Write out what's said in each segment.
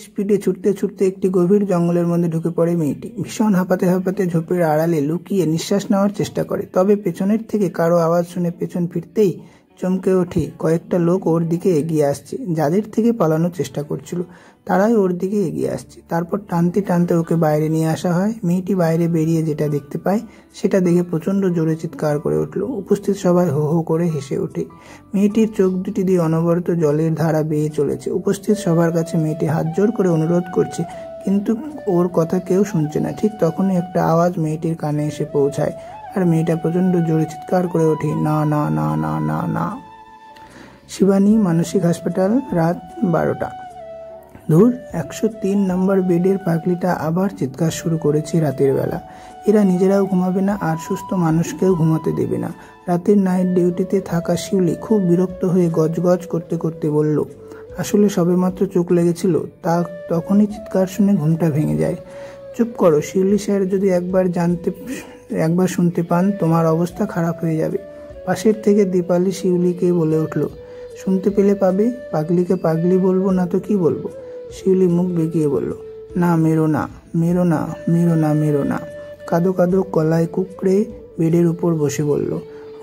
স্পিডে ছুটতে ছুটতে একটি গভীর জঙ্গলের মধ্যে ঢুকে পড়ে মেয়েটি। ভীষণ হাঁপাতে হাঁপাতে ঝোপের আড়ালে লুকিয়ে নিঃশ্বাস নেওয়ার চেষ্টা করে। তবে পেছনের থেকে কারো আওয়াজ শুনে পেছন ফিরতেই চমকে ওঠে। কয়েকটা লোক ওর দিকে এগিয়ে আসছে। যাদের থেকে পালানোর চেষ্টা করছিল তারাই ওর দিকে এগিয়ে আসছে। তারপর টানতে টানতে ওকে বাইরে নিয়ে আসা হয়। মেয়েটি বাইরে বেরিয়ে যেটা দেখতে পায় সেটা দেখে প্রচণ্ড জোরে চিৎকার করে উঠল। উপস্থিত সবাই হো হো করে হেসে ওঠে। মেয়েটির চোখ দুটি দিয়ে অনবরত জলের ধারা বেয়ে চলেছে। উপস্থিত সবার কাছে মেয়েটি হাত জোর করে অনুরোধ করছে, কিন্তু ওর কথা কেউ শুনছে না। ঠিক তখনই একটা আওয়াজ মেয়েটির কানে এসে পৌঁছায়, আর মেয়েটা প্রচণ্ড জোরে চিৎকার করে ওঠে, না না না না না না। শিবানী মানসিক হাসপাতাল, রাত 12টা। ধুর, 103 নম্বর বেডের পাগলিটা আবার চিৎকার শুরু করেছে রাতের বেলা। এরা নিজেরাও ঘুমাবে না আর সুস্থ মানুষকেও ঘুমাতে দেবে না। রাতের নাইট ডিউটিতে থাকা শিউলি খুব বিরক্ত হয়ে গজগজ করতে করতে বলল, আসলে সবেমাত্র চোখ লেগেছিল, তখনই চিৎকার শুনে ঘুমটা ভেঙে যায়। চুপ করো শিউলি স্যার, যদি একবার শুনতে পান তোমার অবস্থা খারাপ হয়ে যাবে। পাশের থেকে দীপালি শিউলিকে বলে উঠল, শুনতে পেলে পাবে, পাগলিকে পাগলি বলবো না তো কি বলবো? শিউলি মুখ বেঁকিয়ে বলল, না মেরো না, মেরো না, মেরো না, মেরো না। কাদো কাদো গলায় কুকড়ে বেডের উপর বসে বলল,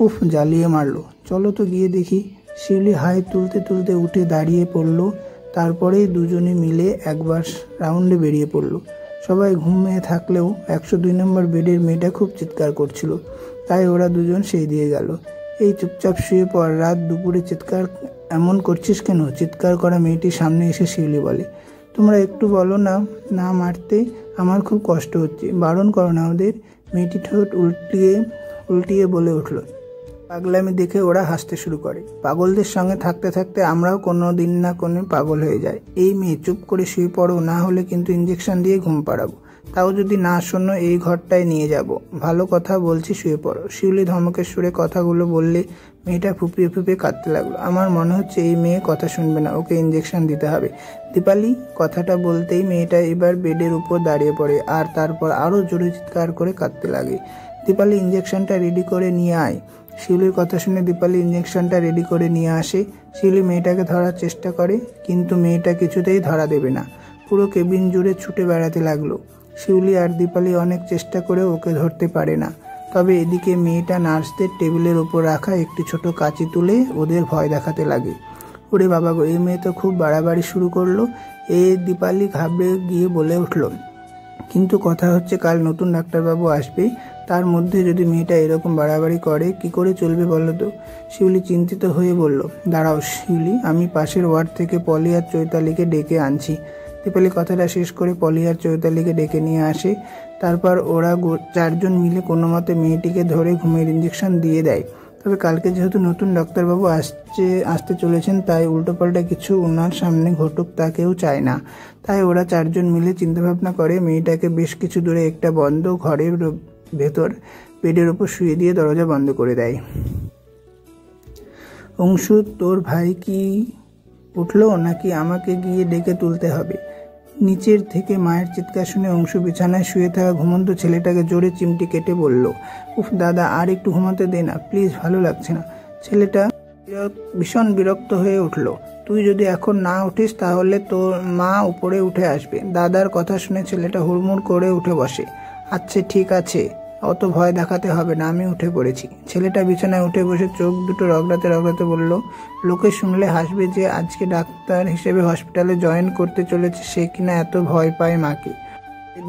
উফ, জ্বালিয়ে মারলো, চলো তো গিয়ে দেখি। শিউলি হাই তুলতে তুলতে উঠে দাঁড়িয়ে পড়ল। তারপরেই দুজনে মিলে একবার রাউন্ডে বেরিয়ে পড়ল। সবাই ঘুমিয়ে থাকলেও 102 নম্বর বেডের মেয়েটা খুব চিৎকার করছিল, তাই ওরা দুজন সেই দিয়ে গেল। এই চুপচাপ শুয়ে পড়, রাত দুপুরে চিৎকার এমন করছিস কেন? চিৎকার করা মেয়েটির সামনে এসে শিউলি বলে, তোমরা একটু বলো না, না মারতে, আমার খুব কষ্ট হচ্ছে, বারণ করো না ওদের। মেয়েটি ঠোঁট উল্টিয়ে বলে উঠল। পাগলামি দেখে ওরা হাসতে শুরু করে। পাগলদের সঙ্গে থাকতে থাকতে আমরাও কোনো দিন না কোনো পাগল হয়ে যাই। এই মেয়ে, চুপ করে শুয়ে পড়ো, না হলে কিন্তু ইঞ্জেকশন দিয়ে ঘুম পাড়াবো। তাও যদি না শোনো এই ঘরটায় নিয়ে যাব। ভালো কথা বলছি, শুয়ে পড়ো। শিউলি ধমকের সুরে কথাগুলো বললে মেয়েটা ফুপিয়ে ফুপিয়ে কাঁদতে লাগলো। আমার মনে হচ্ছে এই মেয়ে কথা শুনবে না, ওকে ইঞ্জেকশন দিতে হবে। দীপালি কথাটা বলতেই মেয়েটা এবার বেডের উপর দাঁড়িয়ে পড়ে, আর তারপর আরও জোরে চিৎকার করে কাঁদতে লাগে। দীপালি, ইঞ্জেকশনটা রেডি করে নিয়ে আয়। শিউলির কথা শুনে দীপালি ইঞ্জেকশনটা রেডি করে নিয়ে আসে। শিউলি মেয়েটাকে ধরার চেষ্টা করে, কিন্তু মেয়েটা কিছুতেই ধরা দেবে না। পুরো কেবিন জুড়ে ছুটে বেড়াতে লাগলো। শিউলি আর দীপালি অনেক চেষ্টা করে ওকে ধরতে পারে না। তবে এদিকে মেয়েটা নার্সদের টেবিলের ওপর রাখা একটি ছোট কাঁচি তুলে ওদের ভয় দেখাতে লাগে। ওরে বাবা গো, এই মেয়ে তো খুব বাড়াবাড়ি শুরু করলো। দীপালি ঘাবড়ে গিয়ে বলে উঠল, কিন্তু কথা হচ্ছে কাল নতুন ডাক্তারবাবু আসবে, তার মধ্যে যদি মেয়েটা এরকম বাড়াবাড়ি করে কি করে চলবে বলো তো? শিউলি চিন্তিত হয়ে বলল, দাঁড়াও শিউলি, আমি পাশের ওয়ার্ড থেকে পলি আর চৈতালিকে ডেকে আনছি। দীপালি কথাটা শেষ করে পলি আর চৈতালিকে ডেকে নিয়ে আসে। তারপর ওরা 4 জন মিলে কোনো মতে মেয়েটিকে ধরে ঘুমের ইঞ্জেকশন দিয়ে দেয়। তবে কালকে যেহেতু নতুন ডাক্তারবাবু আসতে চলেছেন, তাই উল্টোপাল্টা কিছু ওনার সামনে ঘটুক তা কেউ চায় না। তাই ওরা 4 জন মিলে চিন্তাভাবনা করে মেয়েটাকে বেশ কিছু দূরে একটা বন্ধ ঘরের ভেতর বেডের ওপর শুয়ে দিয়ে দরজা বন্ধ করে দেয়। অংশু, তোর ভাই কি উঠলো নাকি আমাকে গিয়ে ডেকে তুলতে হবে? নিচের থেকে মায়ের চিৎকার শুনে অংশু বিছানায় শুয়ে থাকা ঘুমন্ত ছেলেটাকে জোরে চিমটি কেটে বলল, উফ দাদা, আর একটু ঘুমাতে দে না প্লিজ, ভালো লাগছে না। ছেলেটা ভীষণ বিরক্ত হয়ে উঠল, তুই যদি এখন না উঠিস তাহলে তোর মা উপরে উঠে আসবে। দাদার কথা শুনে ছেলেটা হুড়মুড় করে উঠে বসে। আচ্ছা ঠিক আছে, অত ভয় দেখাতে হবে না, আমি উঠে পড়েছি। ছেলেটা বিছানায় উঠে বসে চোখ দুটো রগড়াতে রগড়াতে বলল, লোকে শুনলে হাসবে যে আজকে ডাক্তার হিসেবে হসপিটালে জয়েন করতে চলেছে, সে কিনা এত ভয় পায় মাকে।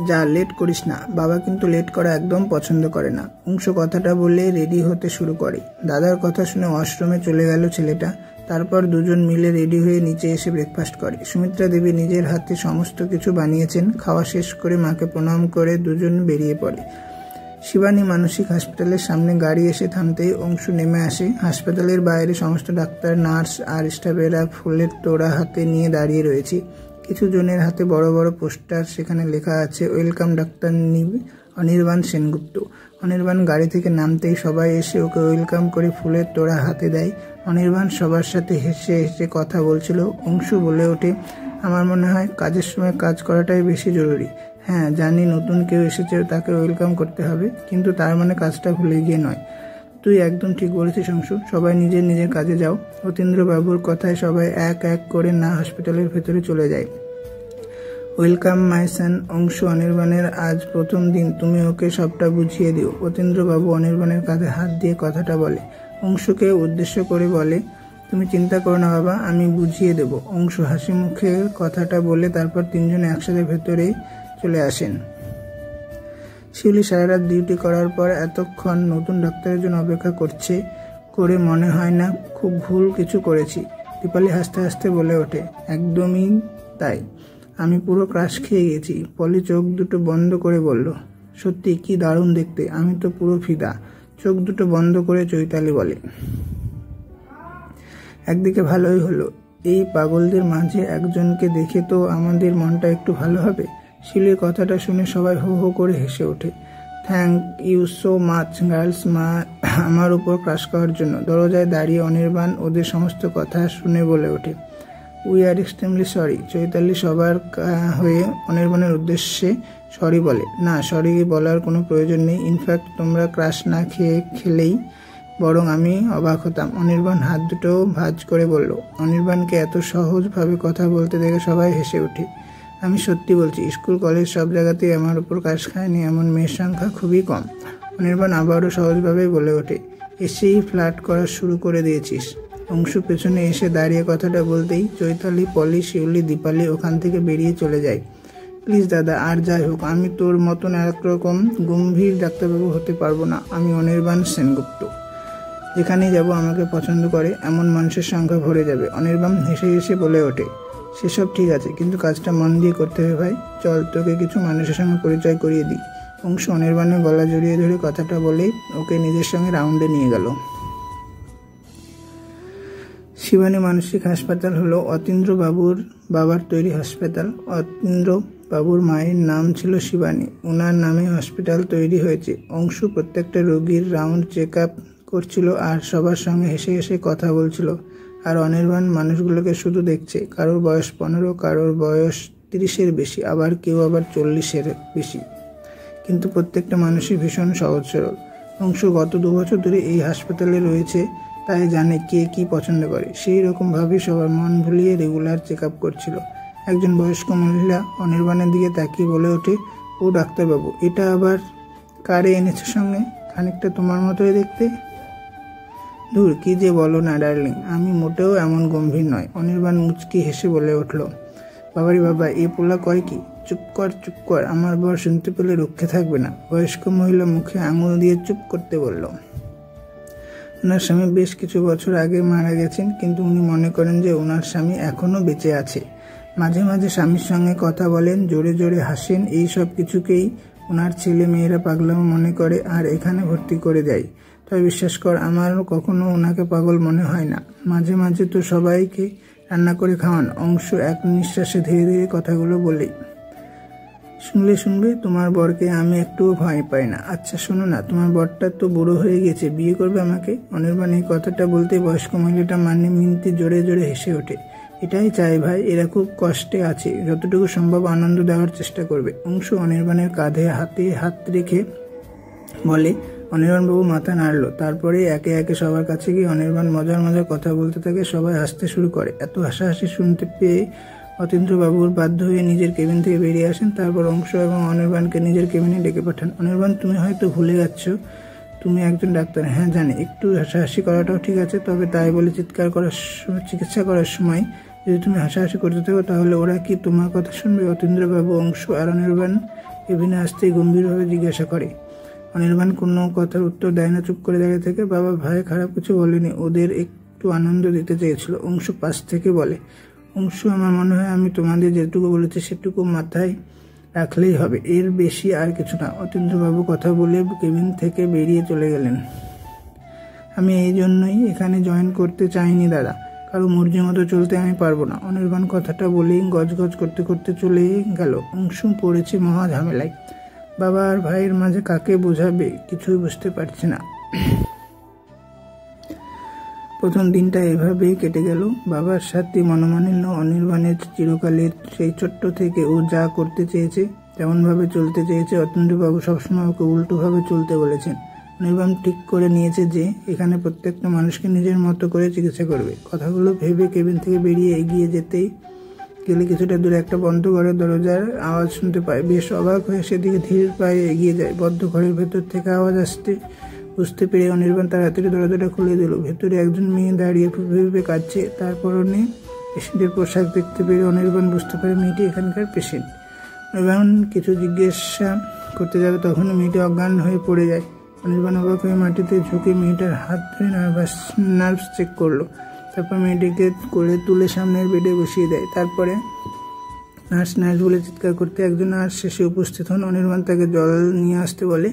যা, লেট করিস না, বাবা কিন্তু লেট করা একদম পছন্দ করে না। অংশ কথাটা বলে রেডি হতে শুরু করে। দাদার কথা শুনে ওয়াশরুমে চলে গেল ছেলেটা। তারপর দুজন মিলে রেডি হয়ে নিচে এসে ব্রেকফাস্ট করে। সুমিত্রা দেবী নিজের হাতে সমস্ত কিছু বানিয়েছেন। খাওয়া শেষ করে মাকে প্রণাম করে দুজন বেরিয়ে পড়ে। শিবানী মানসিক হাসপাতালের সামনে গাড়ি এসে থামতেই অংশু নেমে আসে। হাসপাতালের বাইরে সমস্ত ডাক্তার, নার্স আর স্টাফেরা ফুলের তোড়া হাতে নিয়ে দাঁড়িয়ে রয়েছে। কিছু জনের হাতে বড় বড় পোস্টার, সেখানে লেখা আছে ওয়েলকাম ডাক্তার অনির্বাণ সেনগুপ্ত। অনির্বাণ গাড়ি থেকে নামতেই সবাই এসে ওকে ওয়েলকাম করে ফুলের তোড়া হাতে দেয়। অনির্বাণ সবার সাথে হেসে হেসে কথা বলছিল। অংশু বলে ওঠে, আমার মনে হয় কাজের সময় কাজ করাটাই বেশি জরুরি। হ্যাঁ জানি, নতুন কেউ এসেছে, তাকে ওয়েলকাম করতে হবে, কিন্তু তার মানে কাজটা ভুলে গিয়ে নয়। তুই একদম ঠিক বলেছিস অংশু, সবাই নিজের নিজের কাজে যাও। অতীন্দ্রবাবুর কথায় সবাই এক এক করে না হসপিটালের ভেতরে চলে যায়। ওয়েলকাম মাই সান। অংশু, অনির্বাণের আজ প্রথম দিন, তুমি ওকে সবটা বুঝিয়ে দিও। অতীন্দ্রবাবু অনির্বাণের কাঁধে হাত দিয়ে কথাটা বলে। অংশুকে উদ্দেশ্য করে বলে, তুমি চিন্তা করো না বাবা, আমি বুঝিয়ে দেব। অংশু হাসি মুখে কথাটা বলে তারপর তিনজনে একসাথে ভেতরে চলে আসেন। শিউলি সারা রাত ডিউটি করার পর এতক্ষণ নতুন ডাক্তারের জন্য অপেক্ষা করছে করে মনে হয় না খুব ভুল কিছু করেছি। দীপালি হাসতে হাসতে বলে ওঠে, একদমই তাই, আমি পুরো ক্রাশ খেয়ে গেছি। পলি চোখ দুটো বন্ধ করে বলল, সত্যি কি দারুণ দেখতে, আমি তো পুরো ফিদা। চোখ দুটো বন্ধ করে চৈতালি বলে, একদিকে ভালোই হলো, এই পাগলদের মাঝে একজনকে দেখে তো আমাদের মনটা একটু ভালো হবে। শিউলির কথাটা শুনে সবাই হো হো করে হেসে ওঠে। Thank you so much girls, মা আমার উপর ক্রাশ করার জন্য। দরজায় দাঁড়িয়ে অনির্বাণ ওদের সমস্ত কথা শুনে বলে ওঠে, we are extremely sorry. Chaitali সবার হয়ে অনির্বাণের উদ্দেশ্যে সরি বলে, না সরি বলার কোনো প্রয়োজন নেই, ইনফ্যাক্ট তোমরা ক্রাশ না খেলেই বরং আমি অবাক হতাম। অনির্বাণ হাত দুটো ভাঁজ করে বলল। অনির্বাণকে এত সহজভাবে কথা বলতে দেখে সবাই হেসে ওঠে। আমি সত্যি বলছি, স্কুল কলেজ সব জায়গাতেই আমার উপর ক্রাশ খায়নি এমন মেয়ের সংখ্যা খুবই কম। অনির্বাণ আবারও সহজভাবে বলে ওঠে, এসেই ফ্লার্ট করা শুরু করে দিয়েছিস। অংশু পেছনে এসে দাঁড়িয়ে কথাটা বলতেই চৈতালি, পলি, শিউলি, দীপালি ওখান থেকে বেরিয়ে চলে যায়। প্লিজ দাদা, আর যাই হোক আমি তোর মতন একরকম গম্ভীর ডাক্তারবাবু হতে পারবো না। আমি অনির্বাণ সেনগুপ্ত, যেখানেই যাব আমাকে পছন্দ করে এমন মানুষের সংখ্যা ভরে যাবে। অনির্বাণ হেসে হেসে বলে ওঠে, সেসব ঠিক আছে, কিন্তু কাজটা মন দিয়ে করতে হবে ভাই। চল তোকে কিছু মানুষের সঙ্গে পরিচয় করিয়ে দিই। অংশু অনির্বাণের গলা জড়িয়ে ধরে কথাটা বলেই ওকে নিজের সঙ্গে রাউন্ডে নিয়ে গেল। শিবানী মানসিক হাসপাতাল হলো অতীন্দ্র বাবুর বাবার তৈরি হাসপাতাল। অতীন্দ্র বাবুর মায়ের নাম ছিল শিবানী, ওনার নামে হসপিটাল তৈরি হয়েছে। অংশু প্রত্যেকটা রোগীর রাউন্ড চেক আপ করছিল আর সবার সঙ্গে হেসে হেসে কথা বলছিল। আর অনির্বাণ মানুষগুলোকে শুধু দেখছে, কারোর বয়স 15, কারোর বয়স 30-এর বেশি, আবার কেউ আবার 40-এর বেশি, কিন্তু প্রত্যেকটা মানুষই ভীষণ সহজ সরল। অংশু গত 2 বছর ধরে এই হাসপাতালে রয়েছে, তাই জানে কে কি পছন্দ করে। সেই রকমভাবেই সবার মন ভুলিয়ে রেগুলার চেক আপ করছিল। একজন বয়স্ক মহিলা অনির্বাণের দিকে তাকিয়ে বলে ওঠে, ও ডাক্তারবাবু, এটা আবার কারে এনেছে সঙ্গে? খানিকটা তোমার মতোই দেখতে। ধুর, কি যে বলো না ডার্লিং, আমি মোটেও এমন গম্ভীর নয়। অনির্বাণ মুচকি হেসে বলে উঠল, বাবারি বাবা, এ পোলা কয় কি? চুপ কর, আমার বর শুনতে পেলে রক্ষে থাকবে না। বয়স্ক মহিলা মুখে আঙুল দিয়ে চুপ করতে বলল। ওনার স্বামী বেশ কিছু বছর আগে মারা গেছেন, কিন্তু উনি মনে করেন যে ওনার স্বামী এখনো বেঁচে আছে। মাঝে মাঝে স্বামীর সঙ্গে কথা বলেন, জোরে জোরে হাসেন, এই সব কিছুকেই ওনার ছেলে মেয়েরা পাগলামো মনে করে আর এখানে ভর্তি করে দেয়। তবে বিশ্বাস কর, আমার কখনো ওনাকে পাগল মনে হয় না। মাঝে মাঝে তো সবাইকে রান্না করে খাওয়ান। অংশ এক নিঃশ্বাসে ধীরে ধীরে কথাগুলো বলে, শুনবে তোমার বরকে আমি একটুও ভয় পাই না। আচ্ছা শোনো না, তোমার বরটা তো বুড়ো হয়ে গেছে, বিয়ে করবে আমাকে? অনির্বাণ এই কথাটা বলতে বয়স্ক মহিলাটা মিনতি জোরে জোরে হেসে ওঠে। এটাই চাই ভাই, এরা খুব কষ্টে আছে, যতটুকু সম্ভব আনন্দ দেওয়ার চেষ্টা করবে। অংশু অনির্বাণের কাঁধে হাত রেখে বলে। অনির্বাণবাবু মাথা নাড়ল, তারপরে একে একে সবার কাছে গিয়ে অনির্বাণ মজার কথা বলতে থাকে। সবাই হাসতে শুরু করে। এত হাসাহাসি শুনতে পেয়ে অতীন্দ্রবাবুর বাধ্য হয়ে নিজের কেবিন থেকে বেরিয়ে আসেন। তারপর অংশ এবং অনির্বাণকে নিজের কেবিনে ডেকে পাঠান। অনির্বাণ, তুমি হয়তো ভুলে যাচ্ছ, তুমি একজন ডাক্তার। হ্যাঁ জানি, একটু হাসাহাসি করাটাও ঠিক আছে, তবে তাই বলে চিকিৎসা করার সময় যদি তুমি হাসাহাসি করতে থাকো তাহলে ওরা কি তোমার কথা শুনবে? অতীন্দ্রবাবু অংশ আর অনির্বাণ কেবিনে আসতেই গম্ভীরভাবে জিজ্ঞাসা করে। অনির্বাণ কোনো কথার উত্তর দেয় না, চুপ করে দাঁড়িয়ে থাকে। বাবা ভাই খারাপ কিছু বলেনি, ওদের একটু আনন্দ দিতে চেয়েছিল। অংশ পাশ থেকে বলে, অংশু, আমার মনে হয় আমি তোমাদের যেটুকু বলেছি সেটুকু মাথায় রাখলেই হবে, এর বেশি আর কিছু না। অতীন্দ্রবাবু কথা বলে কেবিন থেকে বেরিয়ে চলে গেলেন। আমি এই জন্যই এখানে জয়েন করতে চাইনি দাদা, কারো মর্জি মতো চলতে আমি পারবো না। অনির্বাণ কথাটা বলেই গজগজ করতে করতে চলে গেল। অংশু পড়েছে মহা ঝামেলায়। বাবা আর ভাইয়ের মাঝে কাকে বোঝাবে কিছুই বুঝতে পারছে না। প্রথম দিনটা এভাবেই কেটে গেল। বাবার সাথে মনোমালিন্য। অনির্বাণের চিরকালের সেই ছোট্ট থেকে ও যা করতে চেয়েছে, তেমনভাবে চলতে চেয়েছে। অতীন্দ্রবাবু সবসময় ওকে উল্টোভাবে চলতে বলেছেন। অনির্বাণ ঠিক করে নিয়েছে যে এখানে প্রত্যেকটা মানুষকে নিজের মতো করে চিকিৎসা করবে। কথাগুলো ভেবে কেবিন থেকে বেরিয়ে এগিয়ে যেতেই গেলে কিছুটা দূরে একটা বন্ধ ঘরের দরজার আওয়াজ শুনতে পায়। বেশ অবাক হয়ে সেদিকে ধীর পায়ে এগিয়ে যায়। বদ্ধ ঘরের ভেতর থেকে আওয়াজ আসতে বুঝতে পেরে অনির্বাণ তাড়াতাড়ি দরজাটা খুলে দিল। ভেতরে একজন মেয়ে দাঁড়িয়ে ফুপে ফুপে কাঁদছে। তার পরনে পেশেন্টের পোশাক দেখতে পেরে অনির্বাণ বুঝতে পারে মেয়েটি এখানকার পেশেন্ট। অনির্বাণ কিছু জিজ্ঞাসা করতে যাবে তখন মেয়েটি অজ্ঞান হয়ে পড়ে যায়। অনির্বাণ অবাক হয়ে মাটিতে ঝুঁকে মেয়েটার হাত ধরে নার্ভস চেক করলো। তারপর মেয়েটিকে কোলে তুলে সামনের বেডে বসিয়ে দেয়। তারপরে নার্স নার্স বলে চিৎকার করতে একজন নার্স শেষে উপস্থিত হন। অনির্বাণ তাকে জল নিয়ে আসতে বলে।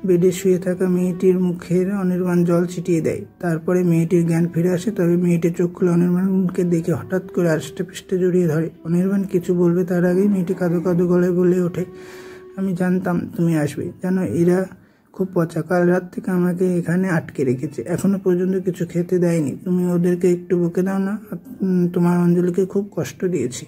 বেডে শুয়ে থাকা মেয়েটির মুখের অনির্বাণ জল ছিটিয়ে দেয়। তারপরে মেয়েটির জ্ঞান ফিরে আসে। তবে মেয়েটি চোখ খুলে অনির্বাণকে দেখে হঠাৎ করে আষ্টে পৃষ্ঠে জড়িয়ে ধরে। অনির্বাণ কিছু বলবে তার আগেই মেয়েটি কাঁদো কাঁদো গলায় বলে ওঠে, আমি জানতাম তুমি আসবে। জানো এরা খুব পচা, কাল রাত থেকে আমাকে এখানে আটকে রেখেছে, এখনো পর্যন্ত কিছু খেতে দেয়নি। তুমি ওদেরকে একটু বকে দাও না, তোমার অঞ্জলিকে খুব কষ্ট দিয়েছি।